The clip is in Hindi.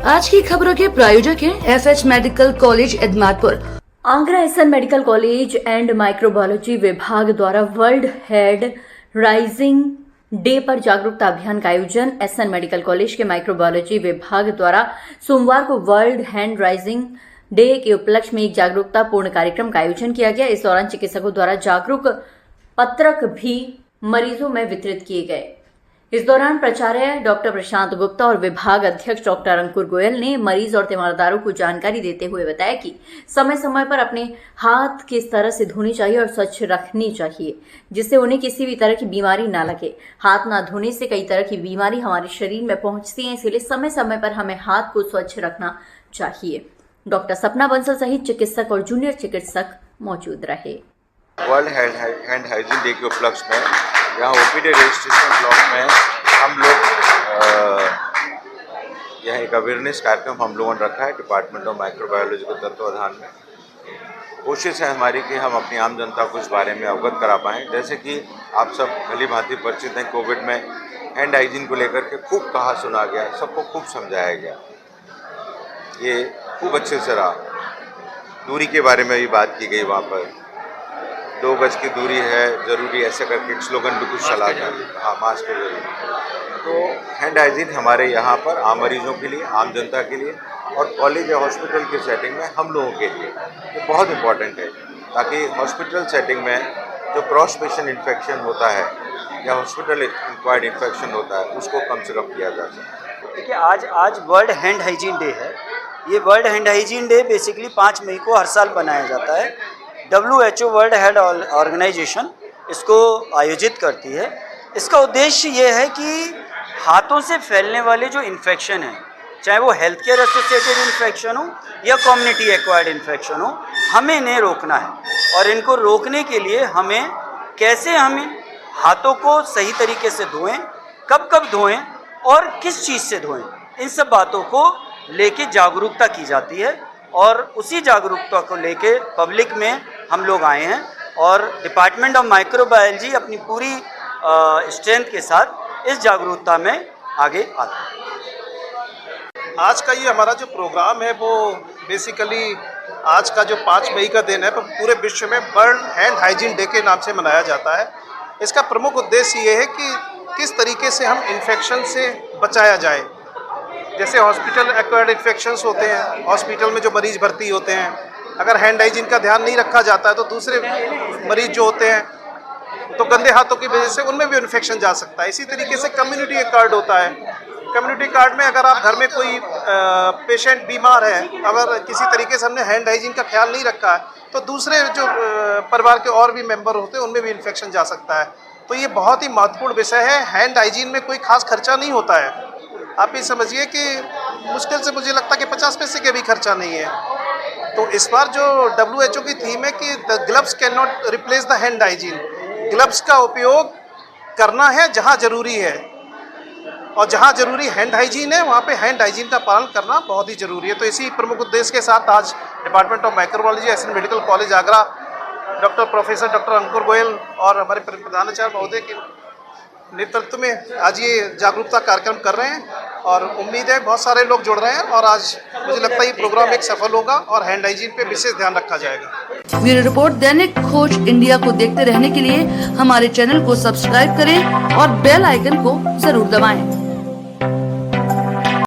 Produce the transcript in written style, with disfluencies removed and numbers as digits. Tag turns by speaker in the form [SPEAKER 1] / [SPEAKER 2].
[SPEAKER 1] आज की खबरों के प्रायोजक हैं FH medical college Itmadpur.
[SPEAKER 2] Agra SN medical college and microbiology विभाग द्वारा वर्ल्ड हेड राइजिंग डे पर जागरूकता अभियान का आयोजन। एसएन मेडिकल कॉलेज के माइक्रोबायोलॉजी विभाग द्वारा सोमवार को वर्ल्ड हैंड राइजिंग डे के उपलक्ष्य में एक जागरूकता पूर्ण कार्यक्रम का आयोजन किया गया। इस दौरान चिकित्सकों द्वारा जागरूक पत्रक भी मरीजों में वितरित किए गए। इस दौरान प्राचार्य डॉक्टर प्रशांत गुप्ता और विभाग अध्यक्ष डॉक्टर अंकुर गोयल ने मरीज और तीमारदारों को जानकारी देते हुए बताया कि समय समय पर अपने हाथ किस तरह से धोने चाहिए और स्वच्छ रखनी चाहिए, जिससे उन्हें किसी भी तरह की बीमारी ना लगे। हाथ ना धोने से कई तरह की बीमारी हमारे शरीर में पहुंचती है, इसलिए समय समय पर हमें हाथ को स्वच्छ रखना चाहिए। डॉक्टर सपना बंसल सहित चिकित्सक और जूनियर चिकित्सक मौजूद रहे।
[SPEAKER 3] वर्ल्ड हैंड हाइजीन डे के उपलक्ष्य में यहाँ ओपीडी रजिस्ट्रेशन ब्लॉक में हम लोग यह एक अवेयरनेस कार्यक्रम हम लोगों ने रखा है डिपार्टमेंट ऑफ माइक्रोबायोलॉजी के तत्वाधान में। कोशिश है हमारी कि हम अपनी आम जनता को इस बारे में अवगत करा पाएँ। जैसे कि आप सब भली भांति परिचित हैं, कोविड में हैंड हाइजीन को लेकर के खूब कहा सुना गया, सबको खूब समझाया गया, ये खूब अच्छे से रहा। दूरी के बारे में भी बात की गई, वहाँ पर 2 गज की दूरी है ज़रूरी, ऐसे करके एक स्लोगन भी कुछ चला था। हाँ, मास्क है जरूरी। तो हैंड हाइजीन हमारे यहाँ पर आम मरीजों के लिए, आम जनता के लिए और कॉलेज या हॉस्पिटल की सेटिंग में हम लोगों के लिए ये बहुत इम्पॉर्टेंट है, ताकि हॉस्पिटल सेटिंग में जो क्रॉस पेशेंट इन्फेक्शन होता है या हॉस्पिटल एक्वायर्ड इन्फेक्शन होता है उसको कम से कम किया जा सके।
[SPEAKER 4] देखिए, आज वर्ल्ड हैंड हाइजीन डे है। ये world hand hygiene day basically 5 मई को हर साल बनाया जाता है। WHO वर्ल्ड हेल्थ ऑर्गेनाइजेशन इसको आयोजित करती है। इसका उद्देश्य ये है कि हाथों से फैलने वाले जो इन्फेक्शन हैं, चाहे वो हेल्थ केयर एसोसिएटेड इन्फेक्शन हो या कम्युनिटी एक्वायर्ड इन्फेक्शन हो, हमें इन्हें रोकना है। और इनको रोकने के लिए हमें हाथों को सही तरीके से धोएं, कब कब धोएं और किस चीज़ से धोएं, इन सब बातों को लेके जागरूकता की जाती है। और उसी जागरूकता को लेके पब्लिक में हम लोग आए हैं और डिपार्टमेंट ऑफ माइक्रोबायोलॉजी अपनी पूरी स्ट्रेंथ के साथ इस जागरूकता में आगे आता है।
[SPEAKER 5] आज का ये हमारा जो प्रोग्राम है वो बेसिकली आज का जो 5 मई का दिन है पर पूरे विश्व में वर्ल्ड हैंड हाइजीन डे के नाम से मनाया जाता है। इसका प्रमुख उद्देश्य ये है कि किस तरीके से हम इन्फेक्शन से बचाया जाए। जैसे हॉस्पिटल एक्वायर्ड इन्फेक्शंस होते हैं, हॉस्पिटल में जो मरीज भर्ती होते हैं, अगर हैंड हाइजीन का ध्यान नहीं रखा जाता है तो दूसरे मरीज जो होते हैं तो गंदे हाथों की वजह से उनमें भी इन्फेक्शन जा सकता है। इसी तरीके से कम्युनिटी कार्ड होता है। कम्युनिटी कार्ड में अगर आप घर में कोई पेशेंट बीमार है, अगर किसी तरीके से हमने हैंड हाइजीन का ख्याल नहीं रखा है तो दूसरे जो परिवार के और भी मेंबर होते हैं उनमें भी इन्फेक्शन जा सकता है। तो ये बहुत ही महत्वपूर्ण विषय है। हैंड हाइजीन में कोई खास खर्चा नहीं होता है। आप ये समझिए कि मुश्किल से मुझे लगता है कि 50 पैसे के भी खर्चा नहीं है। तो इस बार जो WHO की थीम है कि the gloves can not replace the hand hygiene. Gloves का उपयोग करना है जहां ज़रूरी है और जहां ज़रूरी हैंड हाइजीन है वहां पे हैंड हाइजीन का पालन करना बहुत ही ज़रूरी है। तो इसी प्रमुख उद्देश्य के साथ आज department of microbiology SN medical college Agra professor doctor Ankur Goyal और हमारे प्रधानाचार्य महोदय के नेतृत्व में आज ये जागरूकता कार्यक्रम कर रहे हैं और उम्मीद है बहुत सारे लोग जुड़ रहे हैं और आज मुझे लगता है ये प्रोग्राम एक सफल होगा और हैंड हाइजीन पे विशेष ध्यान रखा जाएगा।
[SPEAKER 1] ब्यूरो रिपोर्ट दैनिक खोज इंडिया को देखते रहने के लिए हमारे चैनल को सब्सक्राइब करें और बेल आइकन को जरूर दबाएं।